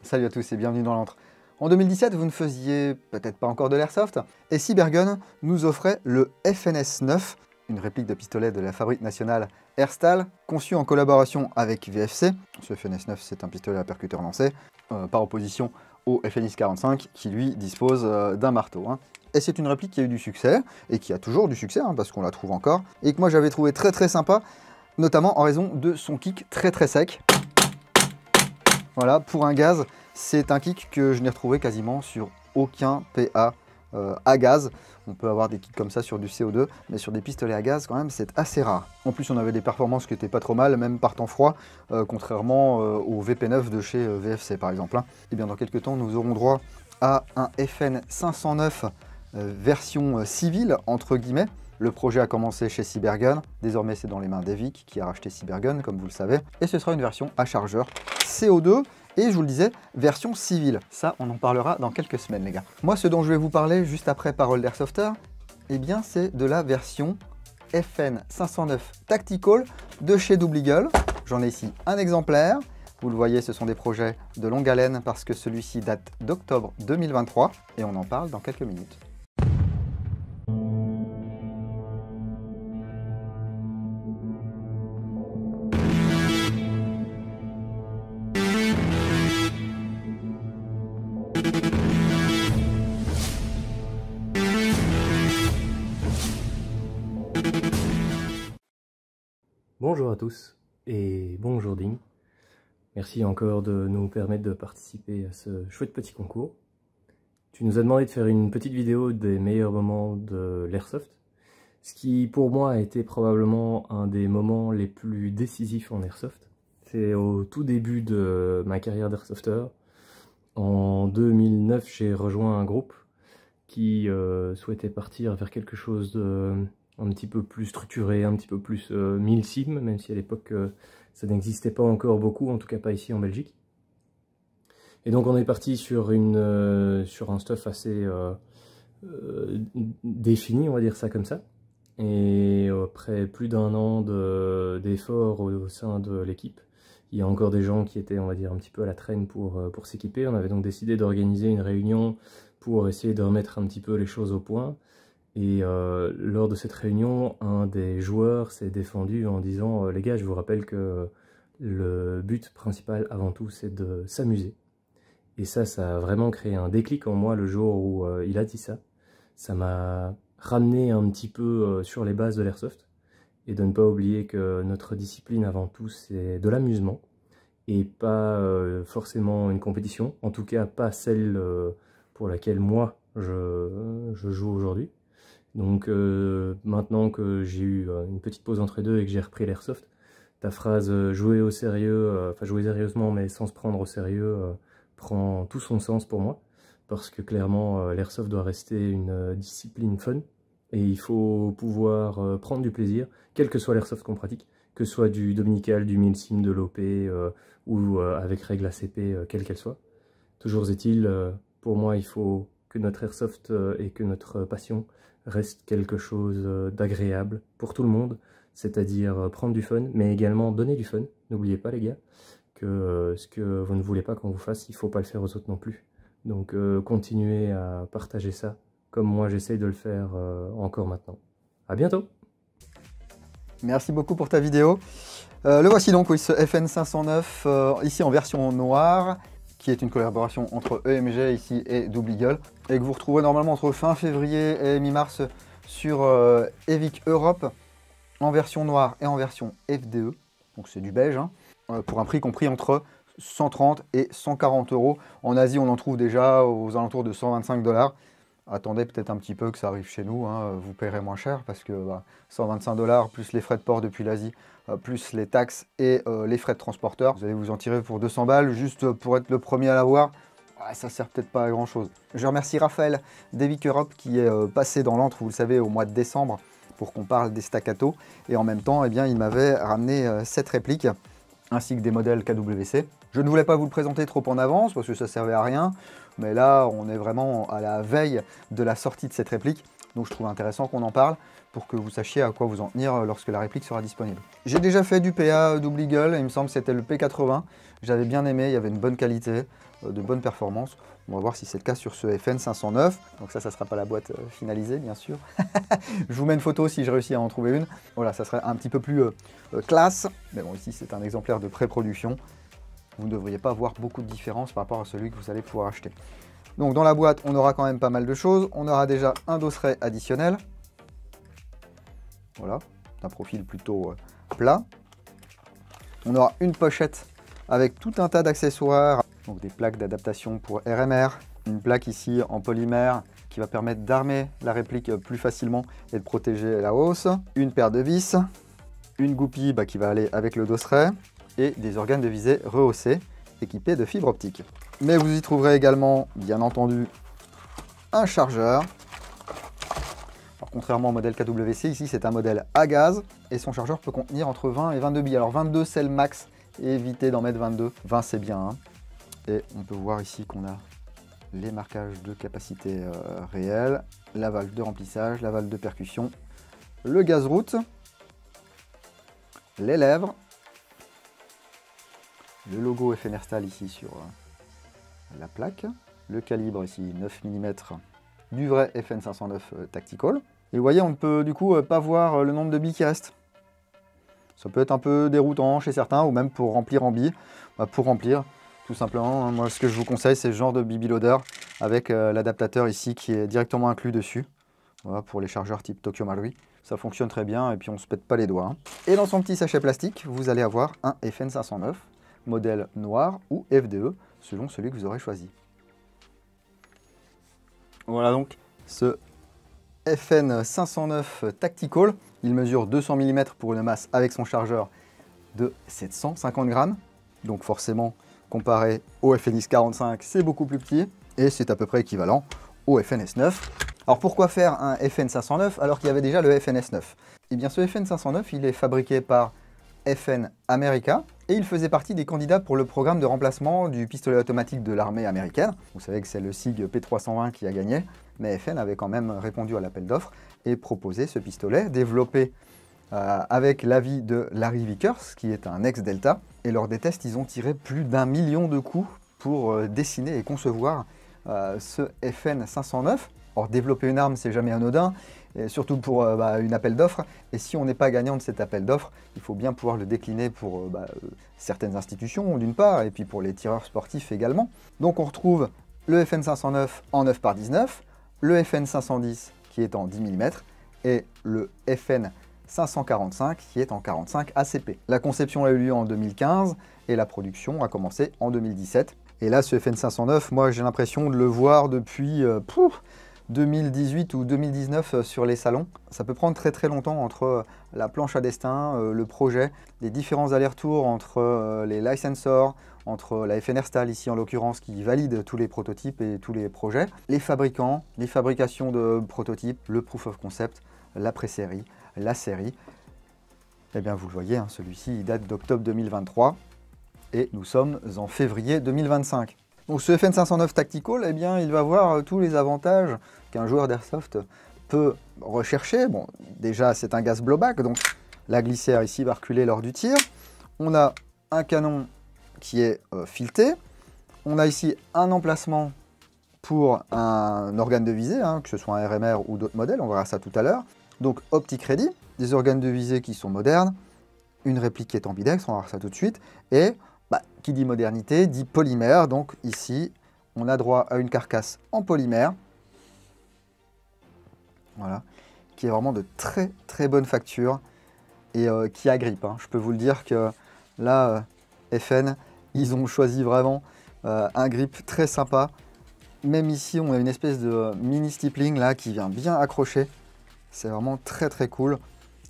Salut à tous et bienvenue dans l'antre. En 2017, vous ne faisiez peut-être pas encore de l'airsoft, et Cybergun nous offrait le FNS 9, une réplique de pistolet de la fabrique nationale Airstal, conçu en collaboration avec VFC. Ce FNS 9, c'est un pistolet à percuteur lancé, par opposition au FNX 45, qui lui dispose d'un marteau. Et c'est une réplique qui a eu du succès, et qui a toujours du succès, parce qu'on la trouve encore, et que moi j'avais trouvé très sympa, notamment en raison de son kick très sec. Voilà, pour un gaz, c'est un kick que je n'ai retrouvé quasiment sur aucun PA à gaz. On peut avoir des kicks comme ça sur du CO2, mais sur des pistolets à gaz, quand même, c'est assez rare. En plus, on avait des performances qui n'étaient pas trop mal, même par temps froid, contrairement au VP9 de chez VFC, par exemple. Et bien, dans quelques temps, nous aurons droit à un FN 509 version civile, entre guillemets. Le projet a commencé chez Cybergun, désormais c'est dans les mains d'Evic qui a racheté Cybergun, comme vous le savez. Et ce sera une version à chargeur CO2, et je vous le disais, version civile. Ça, on en parlera dans quelques semaines, les gars. Moi, ce dont je vais vous parler juste après Parole d'Airsofter, eh bien, c'est de la version FN 509 Tactical de chez Double Eagle. J'en ai ici un exemplaire. Vous le voyez, ce sont des projets de longue haleine parce que celui-ci date d'octobre 2023, et on en parle dans quelques minutes. Bonjour à tous et bonjour Ding. Merci encore de nous permettre de participer à ce chouette petit concours. Tu nous as demandé de faire une petite vidéo des meilleurs moments de l'airsoft, ce qui pour moi a été probablement un des moments les plus décisifs en airsoft. C'est au tout début de ma carrière d'airsofter. En 2009, j'ai rejoint un groupe qui souhaitait partir vers quelque chose de un petit peu plus structuré, un petit peu plus 1000 sim, même si à l'époque ça n'existait pas encore beaucoup, en tout cas pas ici en Belgique. Et donc on est parti sur un stuff assez défini, on va dire ça comme ça. Et après plus d'un an d'efforts au sein de l'équipe, il y a encore des gens qui étaient, on va dire, un petit peu à la traîne pour s'équiper. On avait donc décidé d'organiser une réunion pour essayer de remettre un petit peu les choses au point. Et lors de cette réunion, un des joueurs s'est défendu en disant les gars, je vous rappelle que le but principal avant tout, c'est de s'amuser. Et ça a vraiment créé un déclic en moi le jour où il a dit ça. Ça m'a ramené un petit peu sur les bases de l'airsoft. Et de ne pas oublier que notre discipline avant tout, c'est de l'amusement. Et pas forcément une compétition. En tout cas, pas celle pour laquelle moi, je joue aujourd'hui. Donc maintenant que j'ai eu une petite pause entre les deux et que j'ai repris l'airsoft, ta phrase jouer au sérieux, enfin jouer sérieusement mais sans se prendre au sérieux, prend tout son sens pour moi. Parce que clairement l'airsoft doit rester une discipline fun. Et il faut pouvoir prendre du plaisir, quel que soit l'airsoft qu'on pratique, que ce soit du dominical, du 1000 sim, de l'OP ou avec règle ACP, quelle qu'elle soit. Toujours est-il, pour moi il faut que notre airsoft et que notre passion reste quelque chose d'agréable pour tout le monde, c'est-à-dire prendre du fun, mais également donner du fun. N'oubliez pas les gars, que ce que vous ne voulez pas qu'on vous fasse, il ne faut pas le faire aux autres non plus. Donc continuez à partager ça, comme moi j'essaye de le faire encore maintenant. À bientôt! Merci beaucoup pour ta vidéo. Le voici donc, oui, ce FN 509, ici en version noire, qui est une collaboration entre EMG ici et Double Eagle, et que vous retrouverez normalement entre fin février et mi-mars sur Evic Europe, en version noire et en version FDE, donc c'est du beige, pour un prix compris entre 130 et 140 €. En Asie, on en trouve déjà aux alentours de 125 $. Attendez peut-être un petit peu que ça arrive chez nous, vous paierez moins cher parce que 125 $ plus les frais de port depuis l'Asie, plus les taxes et les frais de transporteur, vous allez vous en tirer pour 200 balles juste pour être le premier à l'avoir. Ça sert peut-être pas à grand chose. Je remercie Raphaël d'Evic Europe qui est passé dans l'antre, vous le savez, au mois de décembre pour qu'on parle des staccato, et en même temps, eh bien, il m'avait ramené cette réplique ainsi que des modèles KWC. Je ne voulais pas vous le présenter trop en avance parce que ça servait à rien, mais là on est vraiment à la veille de la sortie de cette réplique. Donc je trouve intéressant qu'on en parle pour que vous sachiez à quoi vous en tenir lorsque la réplique sera disponible. J'ai déjà fait du PA double eagle, il me semble que c'était le P80. J'avais bien aimé, il y avait une bonne qualité, de bonnes performances. On va voir si c'est le cas sur ce FN 509. Donc ça sera pas la boîte finalisée, bien sûr. Je vous mets une photo si je réussis à en trouver une. Voilà, ça serait un petit peu plus classe. Mais bon, ici, c'est un exemplaire de pré-production. Vous ne devriez pas voir beaucoup de différence par rapport à celui que vous allez pouvoir acheter. Donc dans la boîte, on aura quand même pas mal de choses. On aura déjà un dosseret additionnel. Voilà, un profil plutôt plat. On aura une pochette avec tout un tas d'accessoires. Donc des plaques d'adaptation pour RMR, une plaque ici en polymère qui va permettre d'armer la réplique plus facilement et de protéger la hausse, une paire de vis, une goupille qui va aller avec le dosseret et des organes de visée rehaussés équipés de fibres optiques. Mais vous y trouverez également, bien entendu, un chargeur. Alors, contrairement au modèle KWC, ici c'est un modèle à gaz et son chargeur peut contenir entre 20 et 22 billes. Alors 22 c'est le max, et évitez d'en mettre 22, 20 c'est bien. Hein. Et on peut voir ici qu'on a les marquages de capacité réelle, la valve de remplissage, la valve de percussion, le gaz-route, les lèvres, le logo FN Herstal ici sur la plaque, le calibre ici 9 mm du vrai FN 509 Tactical. Et vous voyez, on ne peut du coup pas voir le nombre de billes qui restent. Ça peut être un peu déroutant chez certains, ou même pour remplir en billes. Pour remplir, tout simplement, hein, moi ce que je vous conseille, c'est ce genre de BB Loader avec l'adaptateur ici qui est directement inclus dessus. Voilà, pour les chargeurs type Tokyo Marui. Ça fonctionne très bien et puis on ne se pète pas les doigts. Hein. Et dans son petit sachet plastique, vous allez avoir un FN 509, modèle noir ou FDE, selon celui que vous aurez choisi. Voilà donc ce FN 509 Tactical. Il mesure 200 mm pour une masse avec son chargeur de 750 grammes. Donc forcément, comparé au FNX 45, c'est beaucoup plus petit. Et c'est à peu près équivalent au FNS 9. Alors pourquoi faire un FN 509 alors qu'il y avait déjà le FNS 9? Eh bien ce FN 509, il est fabriqué par FN America et il faisait partie des candidats pour le programme de remplacement du pistolet automatique de l'armée américaine. Vous savez que c'est le SIG P320 qui a gagné, mais FN avait quand même répondu à l'appel d'offres et proposé ce pistolet développé avec l'avis de Larry Vickers, qui est un ex-Delta. Et lors des tests, ils ont tiré plus d'1 million de coups pour dessiner et concevoir ce FN 509. Or, développer une arme, c'est jamais anodin, et surtout pour une appel d'offres. Et si on n'est pas gagnant de cet appel d'offres, il faut bien pouvoir le décliner pour certaines institutions, d'une part, et puis pour les tireurs sportifs également. Donc on retrouve le FN 509 en 9x19, le FN 510 qui est en 10 mm, et le FN 545 qui est en 45 ACP. La conception a eu lieu en 2015, et la production a commencé en 2017. Et là, ce FN 509, moi j'ai l'impression de le voir depuis 2018 ou 2019 sur les salons. Ça peut prendre très longtemps entre la planche à destin, le projet, les différents allers-retours entre les licensors, entre la FN Herstal ici en l'occurrence qui valide tous les prototypes et tous les projets, les fabricants, les fabrications de prototypes, le proof of concept, la pré-série, la série. Et bien vous le voyez, hein, celui-ci il date d'octobre 2023 et nous sommes en février 2025. Donc ce FN 509 Tactical, eh bien, il va avoir tous les avantages qu'un joueur d'airsoft peut rechercher. Bon, déjà c'est un gaz blowback, donc la glissière ici va reculer lors du tir. On a un canon qui est fileté. On a ici un emplacement pour un organe de visée, hein, que ce soit un RMR ou d'autres modèles, on verra ça tout à l'heure. Donc optique ready, des organes de visée qui sont modernes, une réplique qui est ambidex, on va voir ça tout de suite, et qui dit modernité, dit polymère. Donc ici, on a droit à une carcasse en polymère, voilà, qui est vraiment de très bonne facture et qui agrippe. Hein. Je peux vous le dire que là, FN, ils ont choisi vraiment un grip très sympa. Même ici, on a une espèce de mini stippling là qui vient bien accrocher. C'est vraiment très cool.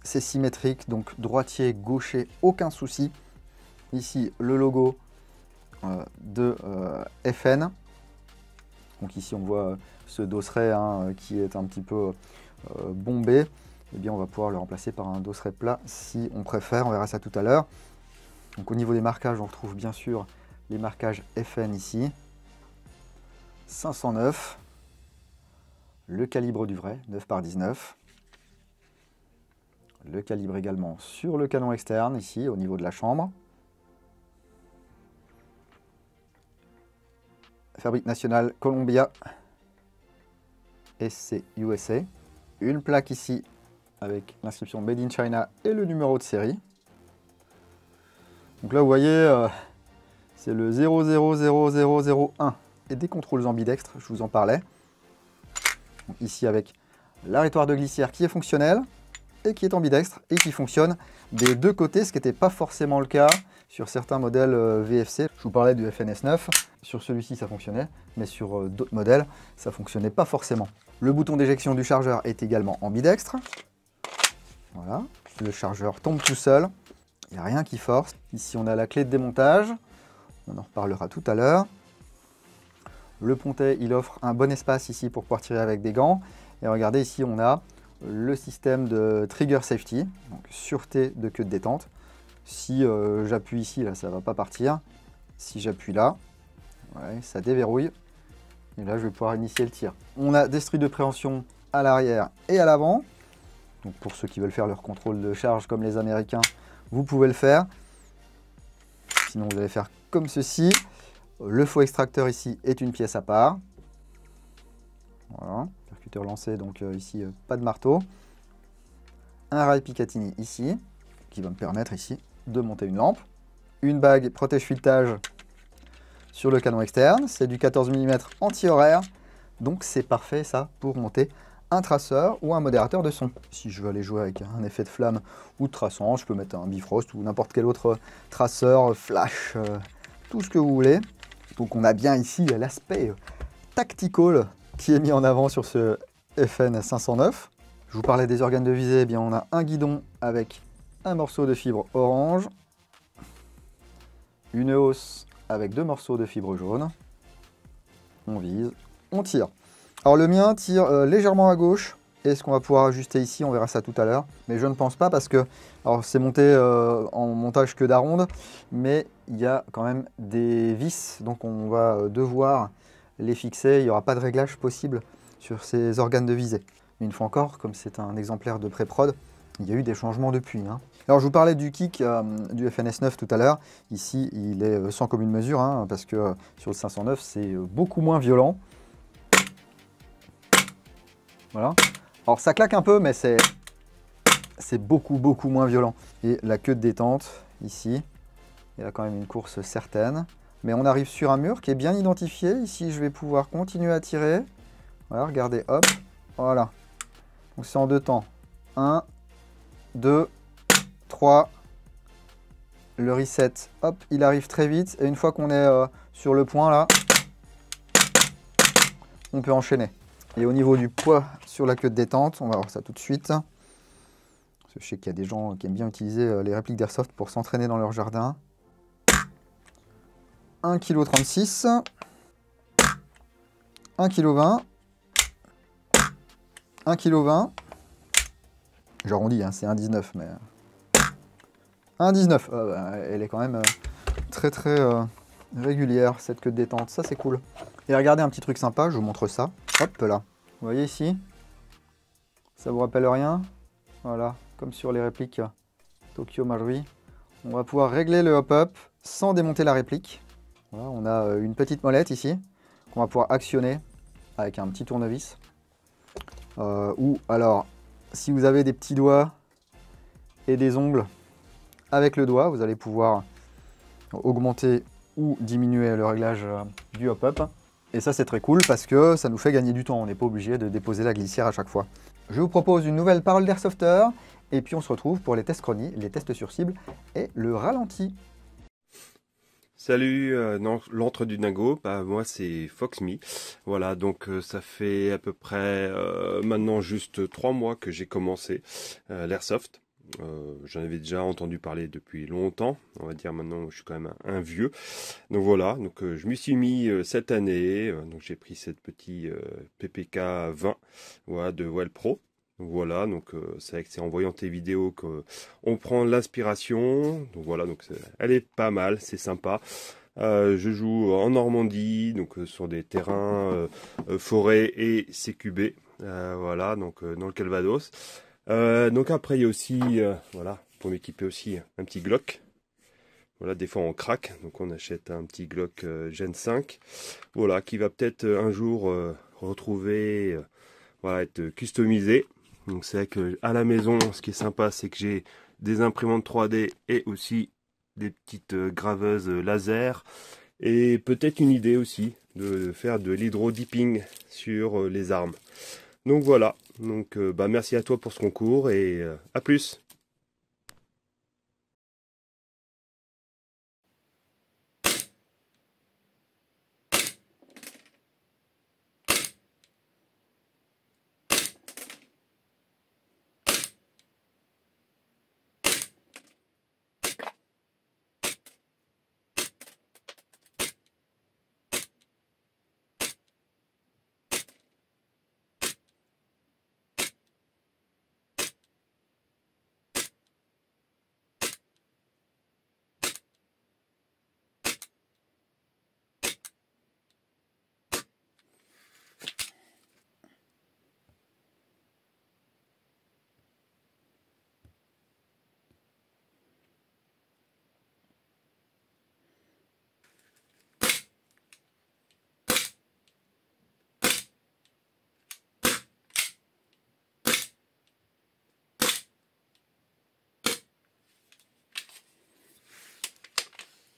C'est symétrique, donc droitier, gaucher, aucun souci. Ici, le logo de FN. Donc ici, on voit ce dosseret hein, qui est un petit peu bombé. Eh bien, on va pouvoir le remplacer par un dosseret plat si on préfère. On verra ça tout à l'heure. Donc au niveau des marquages, on retrouve bien sûr les marquages FN ici. 509. le calibre du vrai, 9x19. Le calibre également sur le canon externe, ici, au niveau de la chambre. Fabrique nationale Columbia. SC USA. Une plaque ici, avec l'inscription Made in China et le numéro de série. Donc là, vous voyez, c'est le 000001 et des contrôles ambidextres, je vous en parlais. Donc ici avec l'arrêtoir de glissière qui est fonctionnel et qui est ambidextre et qui fonctionne des deux côtés, ce qui n'était pas forcément le cas sur certains modèles VFC. Je vous parlais du FNS 9, sur celui-ci ça fonctionnait, mais sur d'autres modèles ça ne fonctionnait pas forcément. Le bouton d'éjection du chargeur est également ambidextre. Voilà, le chargeur tombe tout seul, il n'y a rien qui force. Ici on a la clé de démontage, on en reparlera tout à l'heure. Le pontet, il offre un bon espace ici pour pouvoir tirer avec des gants. Et regardez, ici, on a le système de trigger safety, donc sûreté de queue de détente. Si j'appuie ici, là, ça ne va pas partir. Si j'appuie là, ouais, ça déverrouille. Et là, je vais pouvoir initier le tir. On a des stries de préhension à l'arrière et à l'avant. Donc pour ceux qui veulent faire leur contrôle de charge comme les Américains, vous pouvez le faire. Sinon, vous allez faire comme ceci. Le faux extracteur ici est une pièce à part. Voilà, percuteur lancé, donc ici pas de marteau. Un rail Picatinny ici, qui va me permettre ici de monter une lampe. Une bague protège-filetage sur le canon externe, c'est du 14 mm anti-horaire, donc c'est parfait ça pour monter un traceur ou un modérateur de son. Si je veux aller jouer avec un effet de flamme ou de traçant, je peux mettre un Bifrost ou n'importe quel autre traceur, flash, tout ce que vous voulez. Donc on a bien ici l'aspect tactical qui est mis en avant sur ce FN 509. Je vous parlais des organes de visée, eh bien on a un guidon avec un morceau de fibre orange, une hausse avec 2 morceaux de fibre jaune. On vise, on tire. Alors le mien tire légèrement à gauche. Et ce qu'on va pouvoir ajuster ici, on verra ça tout à l'heure. Mais je ne pense pas parce que, alors c'est monté en montage queue d'aronde, mais il y a quand même des vis, donc on va devoir les fixer. Il n'y aura pas de réglage possible sur ces organes de visée. Mais une fois encore, comme c'est un exemplaire de pré-prod, il y a eu des changements depuis. Hein. Alors je vous parlais du kick du FNS 9 tout à l'heure. Ici, il est sans commune mesure, hein, parce que sur le 509, c'est beaucoup moins violent. Voilà. Alors ça claque un peu, mais c'est beaucoup moins violent. Et la queue de détente, ici, il y a quand même une course certaine. Mais on arrive sur un mur qui est bien identifié. Ici, je vais pouvoir continuer à tirer. Voilà, regardez, hop, voilà. Donc c'est en deux temps. 1, 2, 3. Le reset, hop, il arrive très vite. Et une fois qu'on est sur le point, là, on peut enchaîner. Et au niveau du poids sur la queue de détente, on va voir ça tout de suite. Parce que je sais qu'il y a des gens qui aiment bien utiliser les répliques d'Airsoft pour s'entraîner dans leur jardin. 1,36 kg. 1,20 kg. 1,20 kg. J'arrondis, hein, c'est 1,19 mais... 1,19 elle est quand même très régulière, cette queue de détente. Ça, c'est cool. Et regardez un petit truc sympa, je vous montre ça. Hop là. Vous voyez ici? Ça vous rappelle rien? Voilà, comme sur les répliques Tokyo Marui. On va pouvoir régler le hop-up sans démonter la réplique. Voilà, on a une petite molette ici qu'on va pouvoir actionner avec un petit tournevis. Ou alors, si vous avez des petits doigts et des ongles, avec le doigt, vous allez pouvoir augmenter ou diminuer le réglage du hop-up. Et ça, c'est très cool parce que ça nous fait gagner du temps. On n'est pas obligé de déposer la glissière à chaque fois. Je vous propose une nouvelle parole d'Airsofter. Et puis, on se retrouve pour les tests chronie, les tests sur cible et le ralenti. Salut, l'antre du dingo, moi c'est Foxme. Voilà, donc ça fait à peu près maintenant juste 3 mois que j'ai commencé l'Airsoft. J'en avais déjà entendu parler depuis longtemps, on va dire maintenant je suis quand même un vieux. Donc voilà, donc je m'y suis mis cette année, donc j'ai pris cette petite PPK 20 voilà, de Well Pro. Donc voilà, donc c'est vrai que c'est en voyant tes vidéos qu'on prend l'inspiration. Donc voilà, donc elle est pas mal, c'est sympa. Je joue en Normandie, donc sur des terrains forêt et CQB. voilà, donc dans le Calvados. Donc après il y a aussi, voilà, pour m'équiper aussi un petit Glock. Voilà, des fois on craque, donc on achète un petit Glock Gen 5. Voilà, qui va peut-être un jour retrouver, voilà, être customisé. Donc c'est vrai que à la maison, ce qui est sympa, c'est que j'ai des imprimantes 3D et aussi des petites graveuses laser. Et peut-être une idée aussi de faire de l'hydro-dipping sur les armes. Donc voilà, donc bah, merci à toi pour ce concours et à plus.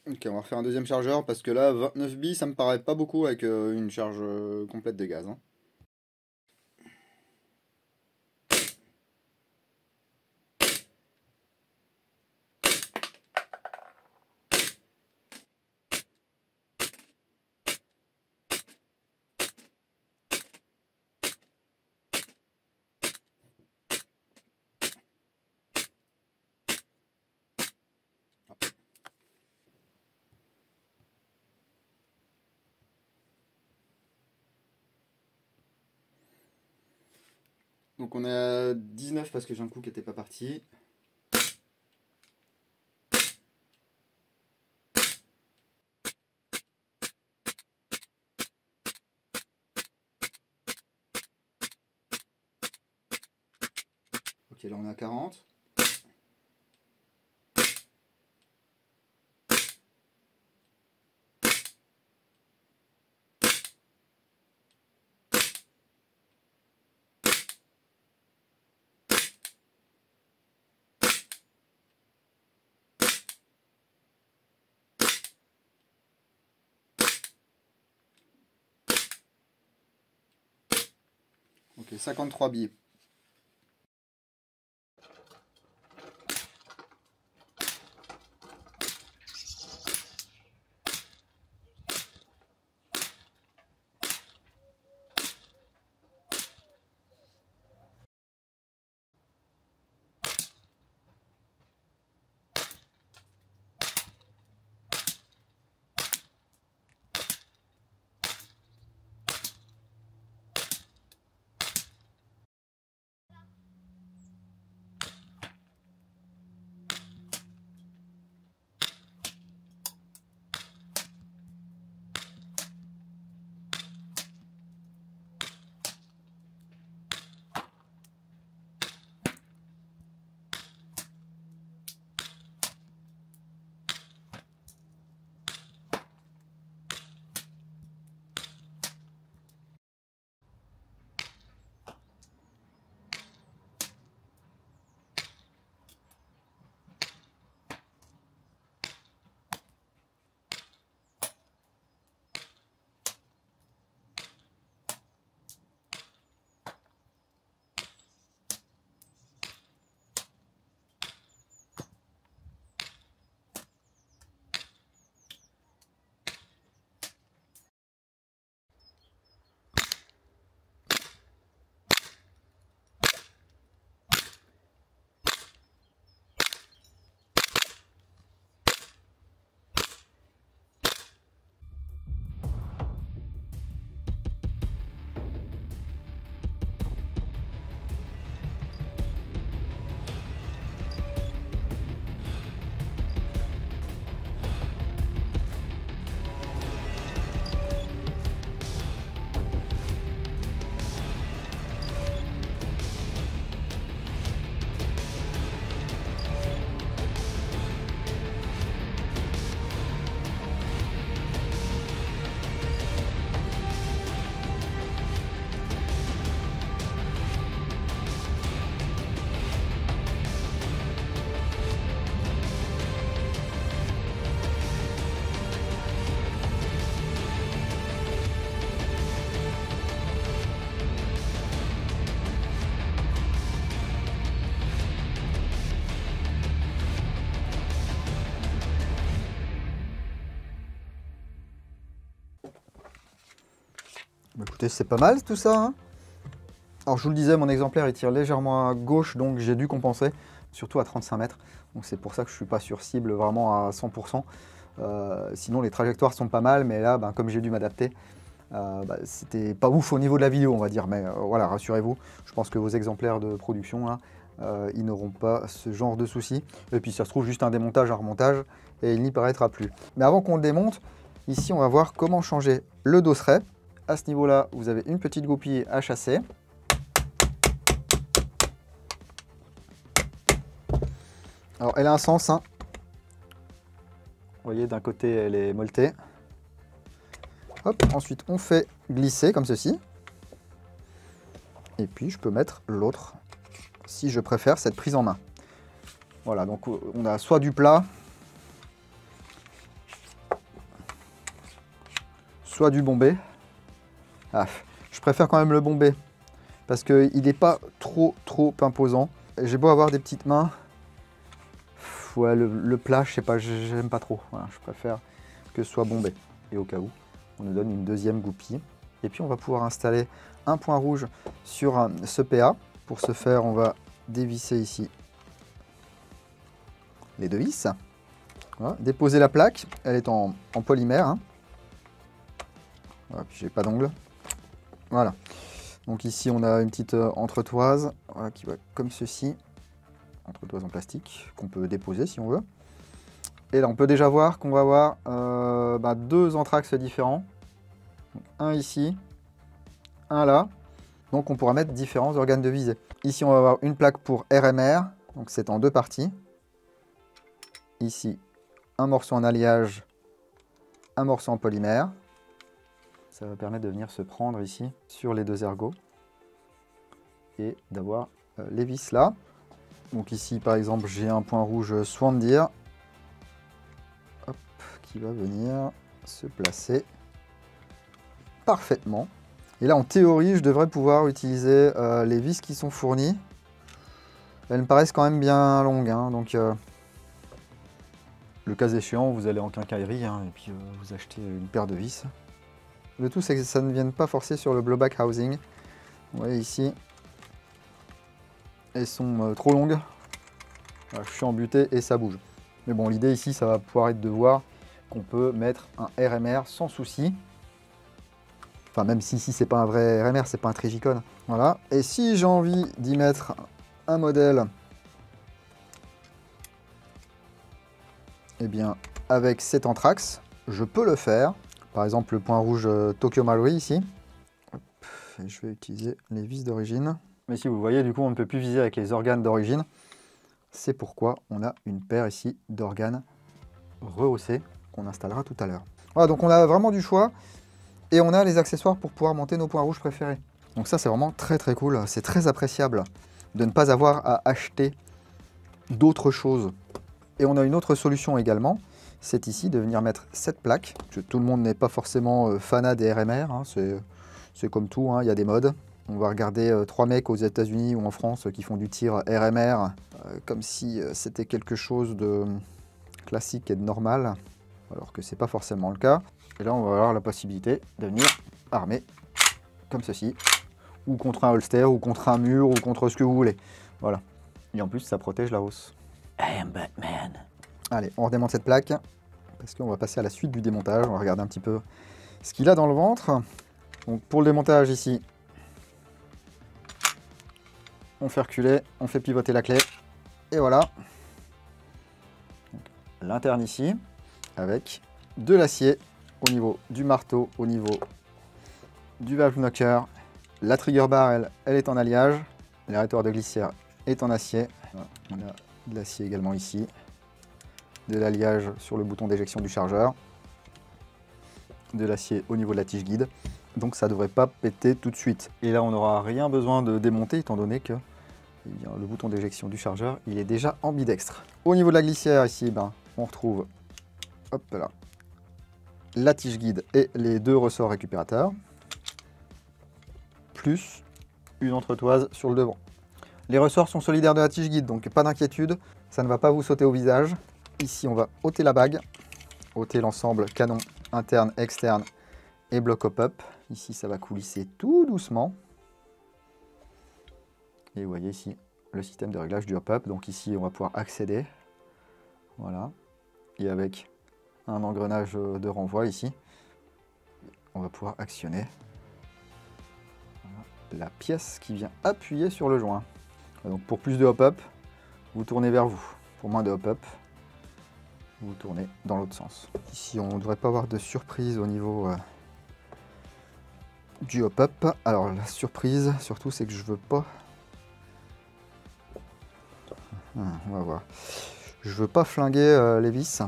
Ok, on va refaire un deuxième chargeur parce que là, 29 billes, ça me paraît pas beaucoup avec une charge complète de gaz, hein. Donc on est à 19 parce que j'ai un coup qui était pas parti. Ok, là on est à 40. Ok, 53 billes. Bah, écoutez, c'est pas mal tout ça, hein. Alors je vous le disais, mon exemplaire il tire légèrement à gauche, donc j'ai dû compenser, surtout à 35 mètres. Donc c'est pour ça que je ne suis pas sur cible vraiment à 100%. Sinon les trajectoires sont pas mal, mais là, ben, comme j'ai dû m'adapter, c'était pas ouf au niveau de la vidéo, on va dire. Mais voilà, rassurez-vous, je pense que vos exemplaires de production, là, ils n'auront pas ce genre de soucis. Et puis ça se trouve juste un démontage, un remontage, et il n'y paraîtra plus. Mais avant qu'on le démonte, ici on va voir comment changer le dosseret. À ce niveau-là, vous avez une petite goupille à chasser. Alors elle a un sens, hein. Vous voyez, d'un côté elle est molletée. Hop, ensuite on fait glisser comme ceci. Et puis je peux mettre l'autre, si je préfère cette prise en main. Voilà, donc on a soit du plat, soit du bombé. Ah, je préfère quand même le bombé, parce qu'il n'est pas trop imposant. J'ai beau avoir des petites mains, ouais, le plat, je sais pas, j'aime pas trop. Voilà, je préfère que ce soit bombé. Et au cas où, on nous donne une deuxième goupille. Et puis on va pouvoir installer un point rouge sur ce PA. Pour ce faire, on va dévisser ici les deux vis. Voilà, déposer la plaque, elle est en polymère, hein. Voilà, puis j'ai pas d'ongle. Voilà. Donc ici on a une petite entretoise, voilà, qui va comme ceci. Entretoise en plastique qu'on peut déposer si on veut. Et là on peut déjà voir qu'on va avoir deux anthrax différents. Donc, un ici, un là. Donc on pourra mettre différents organes de visée. Ici on va avoir une plaque pour RMR, donc c'est en deux parties. Ici un morceau en alliage, un morceau en polymère. Ça va permettre de venir se prendre ici sur les deux ergots et d'avoir les vis là. Donc ici par exemple j'ai un point rouge Swan Deer, hop, qui va venir se placer parfaitement. Et là en théorie je devrais pouvoir utiliser les vis qui sont fournies. Elles me paraissent quand même bien longues, hein, donc le cas échéant vous allez en quincaillerie, hein, et puis vous achetez une paire de vis. Le tout c'est que ça ne vienne pas forcer sur le blowback housing. Vous voyez ici, elles sont trop longues. Voilà, je suis embuté et ça bouge. Mais bon, l'idée ici, ça va pouvoir être de voir qu'on peut mettre un RMR sans souci. Enfin, même si ici, c'est pas un vrai RMR, c'est pas un Trigicon. Voilà. Et si j'ai envie d'y mettre un modèle, eh bien, avec cet anthrax, je peux le faire. Par exemple, le point rouge Tokyo Marui ici. Hop, et je vais utiliser les vis d'origine. Mais si vous voyez, du coup, on ne peut plus viser avec les organes d'origine. C'est pourquoi on a une paire ici d'organes rehaussés qu'on installera tout à l'heure. Voilà, donc on a vraiment du choix et on a les accessoires pour pouvoir monter nos points rouges préférés. Donc ça, c'est vraiment très cool. C'est très appréciable de ne pas avoir à acheter d'autres choses. Et on a une autre solution également, c'est ici de venir mettre cette plaque. Tout le monde n'est pas forcément fanat des RMR, hein, c'est comme tout, hein, il y a des modes. On va regarder 3 mecs aux États-Unis ou en France qui font du tir RMR comme si c'était quelque chose de classique et de normal, alors que c'est pas forcément le cas. Et là, on va avoir la possibilité de venir armer comme ceci, ou contre un holster, ou contre un mur, ou contre ce que vous voulez. Voilà. Et en plus, ça protège la hausse. I am Batman. Allez, on redémonte cette plaque, parce qu'on va passer à la suite du démontage. On va regarder un petit peu ce qu'il a dans le ventre. Donc pour le démontage ici, on fait reculer, on fait pivoter la clé, et voilà. L'interne ici, avec de l'acier au niveau du marteau, au niveau du valve knocker. La trigger bar, elle est en alliage. L'arrêteur de glissière est en acier. Voilà. On a de l'acier également ici. De l'alliage sur le bouton d'éjection du chargeur. De l'acier au niveau de la tige guide. Donc ça ne devrait pas péter tout de suite. Et là, on n'aura rien besoin de démonter, étant donné que le bouton d'éjection du chargeur, il est déjà ambidextre. Au niveau de la glissière, ici, on retrouve hop là, la tige guide et les deux ressorts récupérateurs, plus une entretoise sur le devant. Les ressorts sont solidaires de la tige guide, donc pas d'inquiétude, ça ne va pas vous sauter au visage. Ici, on va ôter la bague, ôter l'ensemble canon interne, externe et bloc hop-up. Ici, ça va coulisser tout doucement. Et vous voyez ici le système de réglage du hop-up. Donc ici, on va pouvoir accéder. Voilà. Et avec un engrenage de renvoi ici, on va pouvoir actionner la pièce qui vient appuyer sur le joint. Donc pour plus de hop-up, vous tournez vers vous. Pour moins de hop-up, vous tournez dans l'autre sens. Ici, on ne devrait pas avoir de surprise au niveau du hop-up. Alors la surprise, surtout, c'est que je veux pas... on va voir. Je veux pas flinguer les vis,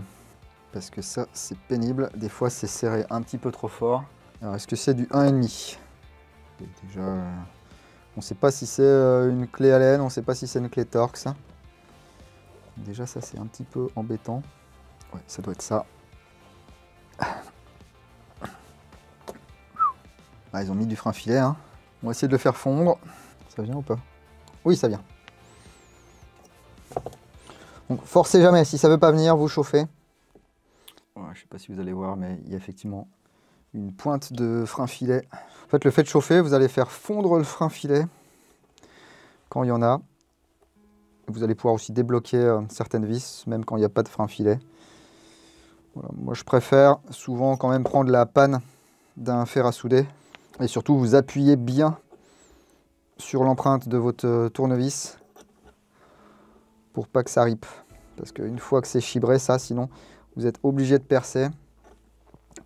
parce que ça, c'est pénible. Des fois, c'est serré un petit peu trop fort. Alors, est-ce que c'est du 1,5? Déjà, on ne sait pas si c'est une clé Allen, on ne sait pas si c'est une clé Torx. Déjà, ça, c'est un petit peu embêtant. Ouais, ça doit être ça. Ah, ils ont mis du frein filet. Hein. On va essayer de le faire fondre. Ça vient ou pas? Oui, ça vient. Donc, forcez jamais. Si ça ne veut pas venir, vous chauffez. Ouais, je ne sais pas si vous allez voir, mais il y a effectivement une pointe de frein filet. En fait, le fait de chauffer, vous allez faire fondre le frein filet quand il y en a. Vous allez pouvoir aussi débloquer certaines vis, même quand il n'y a pas de frein filet. Voilà. Moi, je préfère souvent quand même prendre la panne d'un fer à souder. Et surtout, vous appuyez bien sur l'empreinte de votre tournevis pour pas que ça ripe. Parce qu'une fois que c'est chibré, ça, sinon, vous êtes obligé de percer,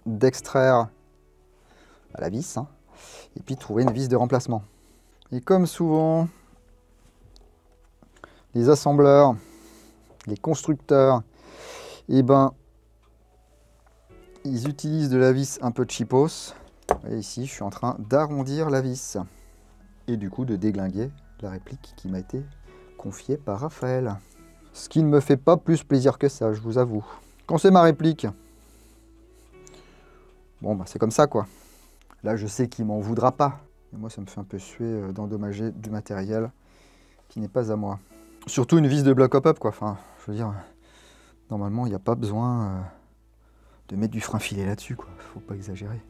d'extraire la vis, hein, et puis de trouver une vis de remplacement. Et comme souvent, les assembleurs, les constructeurs, eh ben, ils utilisent de la vis un peu cheapos. Et ici, je suis en train d'arrondir la vis. Et du coup, de déglinguer la réplique qui m'a été confiée par Raphaël. Ce qui ne me fait pas plus plaisir que ça, je vous avoue. Quand c'est ma réplique, bon, bah, c'est comme ça, quoi. Là, je sais qu'il m'en voudra pas. Et moi, ça me fait un peu suer d'endommager du matériel qui n'est pas à moi. Surtout une vis de bloc hop-up, quoi. Enfin, je veux dire, normalement, il n'y a pas besoin de mettre du frein filet là-dessus, quoi. Faut pas exagérer.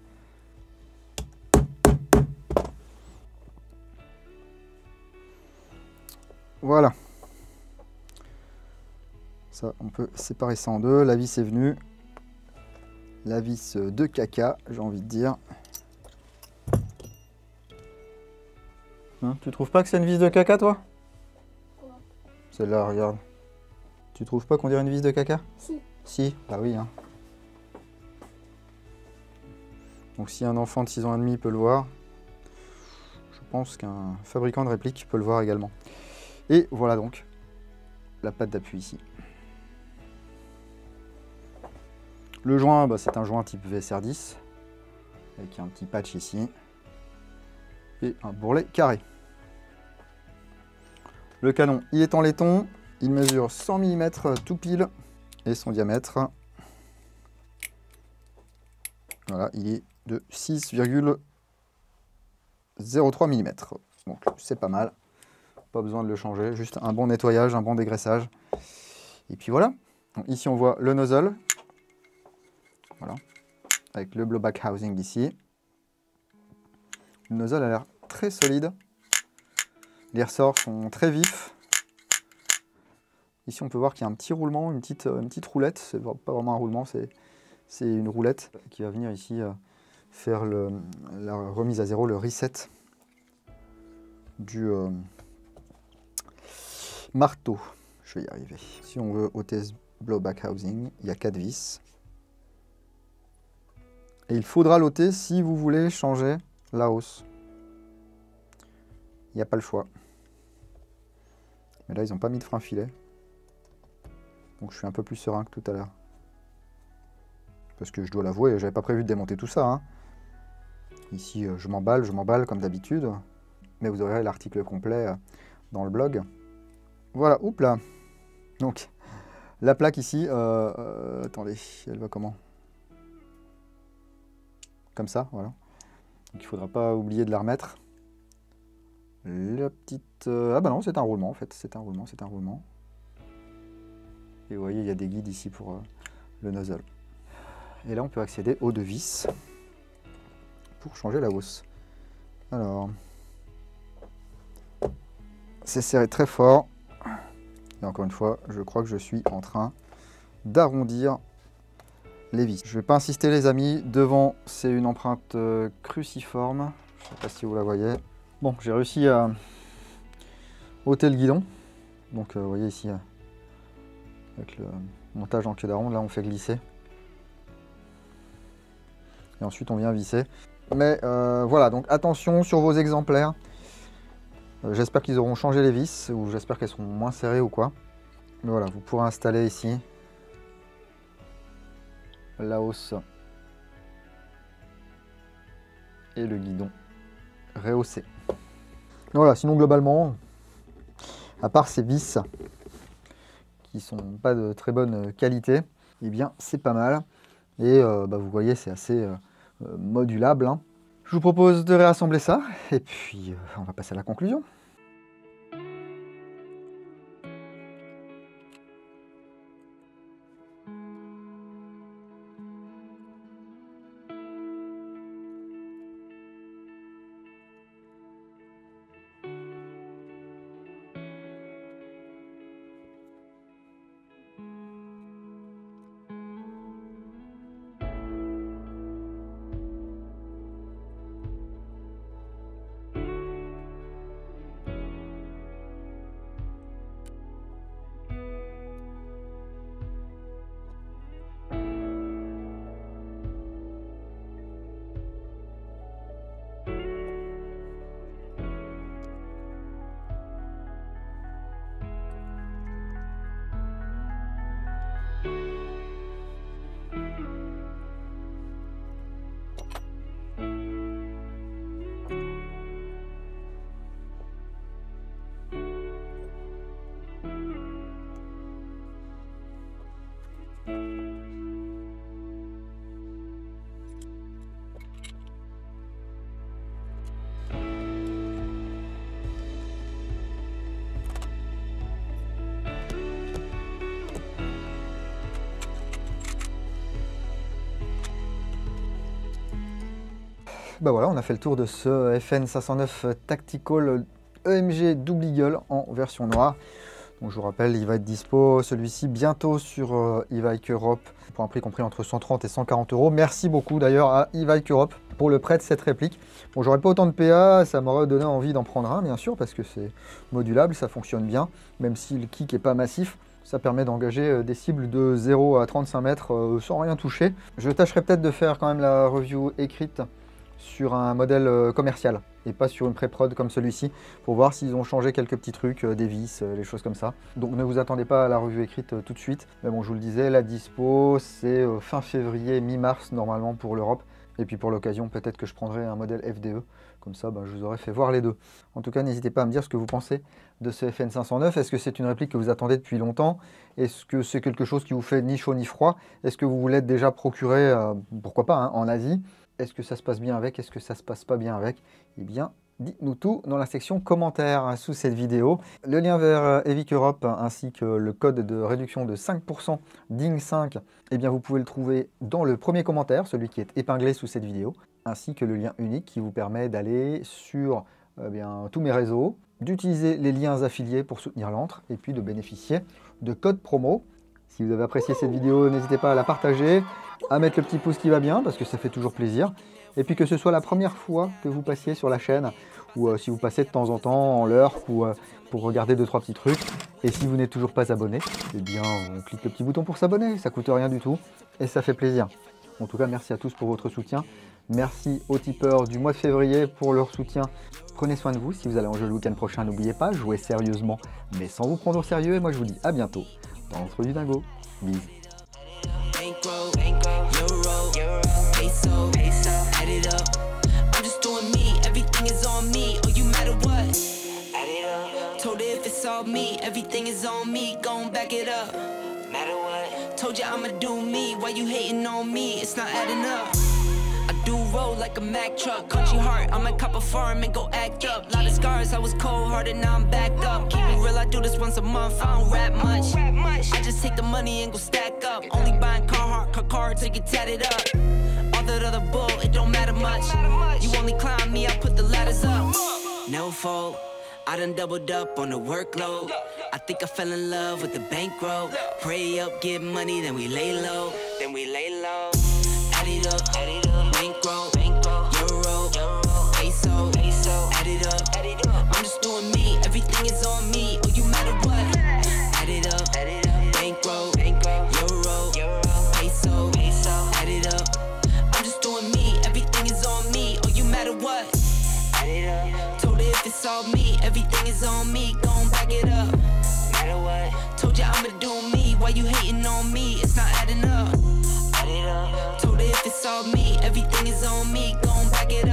Voilà. Ça, on peut séparer ça en deux. La vis est venue. La vis de caca, j'ai envie de dire. Hein, tu trouves pas que c'est une vis de caca, toi? Quoi? Celle-là, regarde. Tu trouves pas qu'on dirait une vis de caca? Si. Si, bah oui. Hein. Donc si un enfant de 6 ans et demi peut le voir, je pense qu'un fabricant de répliques peut le voir également. Et voilà donc la patte d'appui ici. Le joint, bah, c'est un joint type VSR10, avec un petit patch ici, et un bourrelet carré. Le canon, il est en laiton, il mesure 100 mm tout pile, et son diamètre, voilà, il est de 6,03 mm. Donc c'est pas mal, pas besoin de le changer, juste un bon nettoyage, un bon dégraissage. Et puis voilà, donc ici on voit le nozzle, voilà, avec le blowback housing ici. Le nozzle a l'air très solide, les ressorts sont très vifs. Ici on peut voir qu'il y a un petit roulement, une petite roulette, c'est pas vraiment un roulement, c'est une roulette qui va venir ici faire la remise à zéro, le reset du marteau. Je vais y arriver. Si on veut ôter ce blowback housing, il y a 4 vis. Et il faudra l'ôter si vous voulez changer la hausse. Il n'y a pas le choix. Mais là, ils n'ont pas mis de frein filet. Donc je suis un peu plus serein que tout à l'heure. Parce que je dois l'avouer, j'avais pas prévu de démonter tout ça. Hein. Ici, je m'emballe comme d'habitude. Mais vous aurez l'article complet dans le blog. Voilà, oups là. Donc, la plaque ici, attendez, elle va comment? Comme ça, voilà. Donc il ne faudra pas oublier de la remettre. La petite... ah bah non, c'est un roulement en fait, c'est un roulement. Et vous voyez, il y a des guides ici pour le nozzle. Et là, on peut accéder aux deux vis. pour changer la housse. Alors, c'est serré très fort. Et encore une fois, je crois que je suis en train d'arrondir les vis. Je ne vais pas insister les amis, devant c'est une empreinte cruciforme. Je ne sais pas si vous la voyez. Bon, j'ai réussi à ôter le guidon. Donc vous voyez ici, avec le montage en queue d'aronde, là on fait glisser. Et ensuite on vient visser. Mais voilà, donc attention sur vos exemplaires. J'espère qu'ils auront changé les vis, ou j'espère qu'elles seront moins serrées ou quoi. Mais voilà, vous pourrez installer ici la hausse et le guidon rehaussé. Voilà, sinon globalement, à part ces vis qui sont pas de très bonne qualité, eh bien c'est pas mal. Et vous voyez, c'est assez modulable, hein. Je vous propose de réassembler ça, et puis on va passer à la conclusion. Bah voilà, on a fait le tour de ce FN509 Tactical EMG Double Eagle en version noire. Donc je vous rappelle, il va être dispo celui-ci bientôt sur e-Bike Europe pour un prix compris entre 130 et 140 €. Merci beaucoup d'ailleurs à e-Bike Europe pour le prêt de cette réplique. Bon, j'aurais pas autant de PA, ça m'aurait donné envie d'en prendre un bien sûr parce que c'est modulable, ça fonctionne bien, même si le kick n'est pas massif. Ça permet d'engager des cibles de 0 à 35 mètres sans rien toucher. Je tâcherai peut-être de faire quand même la review écrite sur un modèle commercial et pas sur une pré-prod comme celui-ci pour voir s'ils ont changé quelques petits trucs, des vis, les choses comme ça. Donc ne vous attendez pas à la revue écrite tout de suite. Mais bon, je vous le disais, la dispo c'est fin février, mi-mars normalement pour l'Europe. Et puis pour l'occasion, peut-être que je prendrai un modèle FDE. Comme ça, je vous aurais fait voir les deux. En tout cas, n'hésitez pas à me dire ce que vous pensez de ce FN509. Est-ce que c'est une réplique que vous attendez depuis longtemps? Est-ce que c'est quelque chose qui vous fait ni chaud ni froid? Est-ce que vous voulez déjà procurer, pourquoi pas, hein, en Asie? Est-ce que ça se passe bien avec? Est-ce que ça se passe pas bien avec? Eh bien, dites-nous tout dans la section commentaires sous cette vidéo. Le lien vers e-Bike Europe ainsi que le code de réduction de 5% DING5, eh bien vous pouvez le trouver dans le premier commentaire, celui qui est épinglé sous cette vidéo, ainsi que le lien unique qui vous permet d'aller sur tous mes réseaux, d'utiliser les liens affiliés pour soutenir l'antre et puis de bénéficier de codes promo. Si vous avez apprécié cette vidéo, n'hésitez pas à la partager, à mettre le petit pouce qui va bien parce que ça fait toujours plaisir. Et puis que ce soit la première fois que vous passiez sur la chaîne ou si vous passez de temps en temps en l'heure pour regarder 2-3 petits trucs. Et si vous n'êtes toujours pas abonné, eh bien on clique le petit bouton pour s'abonner, ça coûte rien du tout et ça fait plaisir. En tout cas, merci à tous pour votre soutien. Merci aux tipeurs du mois de février pour leur soutien. Prenez soin de vous. Si vous allez en jeu le week-end prochain, n'oubliez pas, jouez sérieusement mais sans vous prendre au sérieux. Et moi je vous dis à bientôt dans l'entre du dingo. Bisous. Everything is on me, gon' back it up. Matter what? Told you I'ma do me. Why you hating on me? It's not adding up. I do roll like a Mack truck. Country heart, I might cop a farm and go act up. Lot of scars, I was cold hearted, now I'm back up. Keep it real, I do this once a month. I don't rap much. I just take the money and go stack up. Only buying car to get tatted up. All that other bull, it don't matter much. fold. I done doubled up on the workload. I think I fell in love with the bankroll. Pray up, get money, then we lay low. Then we lay low. Add it up, bankroll, euro, peso, add it up. I'm just doing me, everything is on me. Oh, you matter what? Add it up, bankroll, euro, peso, add it up. I'm just doing me, everything is on me. Oh, you matter what? Add it up. Told her if it's all me, everything is on me. Gon' back it up. Matter what? Told ya I'ma do me, why you hating on me? It's not adding up. Add it up. Told her if it's all me, everything is on me. Gon' back it